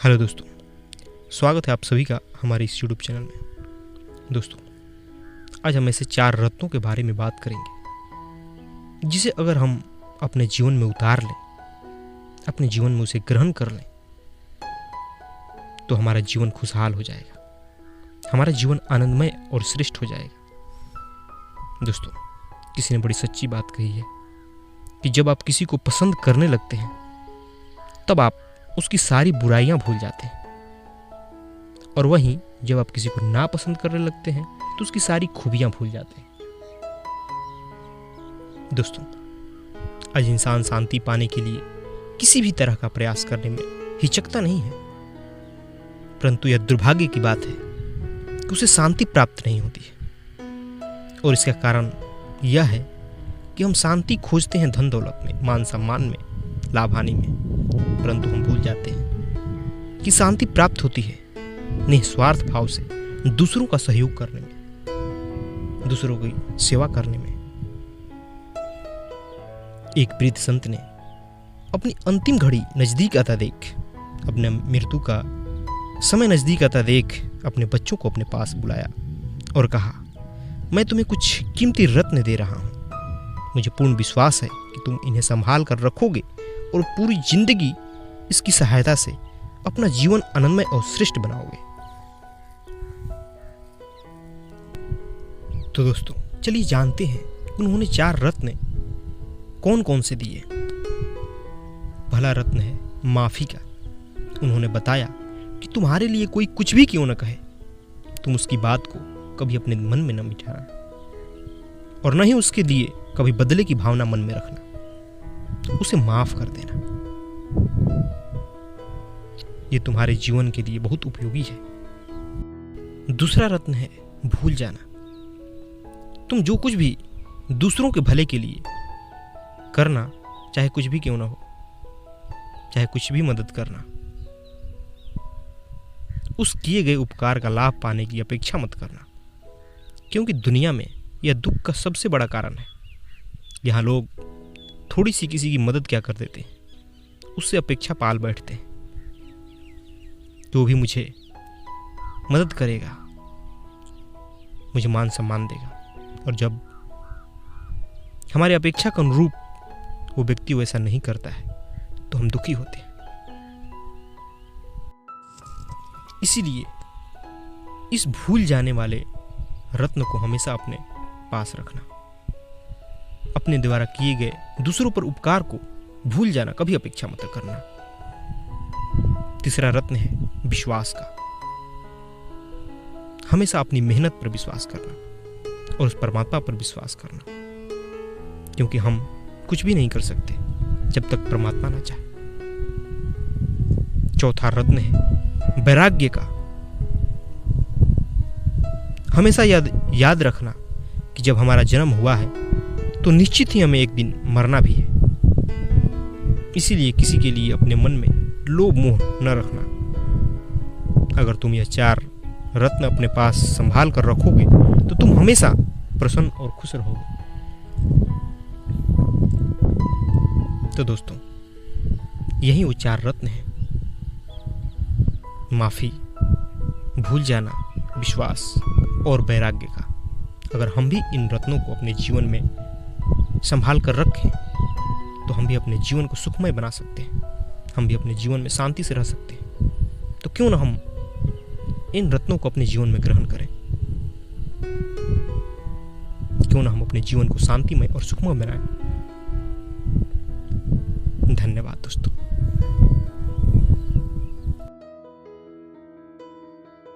Hello दोस्तों, स्वागत है आप सभी का हमारे इस यूट्यूब चैनल में। दोस्तों, आज हम ऐसे 4 रत्नों के बारे में बात करेंगे जिसे अगर हम अपने जीवन में उतार लें, अपने जीवन में उसे ग्रहण कर लें, तो हमारा जीवन खुशहाल हो जाएगा, हमारा जीवन आनंदमय और श्रेष्ठ हो जाएगा। दोस्तों, किसी ने बड़ी सच्ची बात कही है कि जब आप किसी को पसंद करने लगते हैं तब आप उसकी सारी बुराइयां भूल जाते हैं, और वहीं जब आप किसी को नापसंद करने लगते हैं तो उसकी सारी खूबियां भूल जाते हैं। दोस्तों, आज इंसान शांति पाने के लिए किसी भी तरह का प्रयास करने में हिचकता नहीं है, परंतु यह दुर्भाग्य की बात है कि उसे शांति प्राप्त नहीं होती है। और इसका कारण यह है कि हम शांति खोजते हैं धन दौलत में, मान सम्मान में, लाभ हानि में, परंतु हम भूल जाते हैं कि शांति प्राप्त होती है निस्वार्थ भाव से दूसरों का सहयोग करने में, दूसरों की सेवा करने में। एक वृद्ध संत ने अपनी अंतिम घड़ी नजदीक आता देख, अपने मृत्यु का समय नजदीक आता देख अपने बच्चों को अपने पास बुलाया और कहा, मैं तुम्हें कुछ कीमती रत्न दे रहा हूं। मुझे पूर्ण विश्वास है कि तुम इन्हें संभाल कर रखोगे और पूरी जिंदगी इसकी सहायता से अपना जीवन आनंदमय और श्रेष्ठ बनाओगे। तो दोस्तों, चलिए जानते हैं उन्होंने 4 रत्न कौन कौन से दिए। पहला रत्न है माफी का। उन्होंने बताया कि तुम्हारे लिए कोई कुछ भी क्यों न कहे, तुम उसकी बात को कभी अपने मन में न बिठाना और न ही उसके लिए कभी बदले की भावना मन में रखना, उसे माफ कर देना। ये तुम्हारे जीवन के लिए बहुत उपयोगी है। दूसरा रत्न है भूल जाना। तुम जो कुछ भी दूसरों के भले के लिए करना, चाहे कुछ भी क्यों ना हो, चाहे कुछ भी मदद करना, उस किए गए उपकार का लाभ पाने की अपेक्षा मत करना, क्योंकि दुनिया में यह दुख का सबसे बड़ा कारण है। यहाँ लोग थोड़ी सी किसी की मदद क्या कर देते हैं, उससे अपेक्षा पाल बैठते हैं। जो भी मुझे मदद करेगा मुझे मान सम्मान देगा, और जब हमारी अपेक्षा के अनुरूप वो व्यक्ति वैसा नहीं करता है तो हम दुखी होते हैं। इसीलिए इस भूल जाने वाले रत्न को हमेशा अपने पास रखना। अपने द्वारा किए गए दूसरों पर उपकार को भूल जाना, कभी अपेक्षा मत करना। तीसरा रत्न है विश्वास का। हमेशा अपनी मेहनत पर विश्वास करना और उस परमात्मा पर विश्वास करना, क्योंकि हम कुछ भी नहीं कर सकते जब तक परमात्मा ना चाहे। चौथा रत्न है वैराग्य का। हमेशा याद रखना कि जब हमारा जन्म हुआ है तो निश्चित ही हमें एक दिन मरना भी है। इसीलिए किसी के लिए अपने मन में लोभ मोह न रखना। अगर तुम यह 4 रत्न अपने पास संभाल कर रखोगे तो तुम हमेशा प्रसन्न और खुश रहोगे। तो दोस्तों, यही वो 4 रत्न हैं: माफी, भूल जाना, विश्वास और वैराग्य का। अगर हम भी इन रत्नों को अपने जीवन में संभाल कर रखें तो हम भी अपने जीवन को सुखमय बना सकते हैं, हम भी अपने जीवन में शांति से रह सकते हैं। तो क्यों ना हम इन रत्नों को अपने जीवन में ग्रहण करें, क्यों ना हम अपने जीवन को शांतिमय और सुखमय बनाएं। धन्यवाद दोस्तों।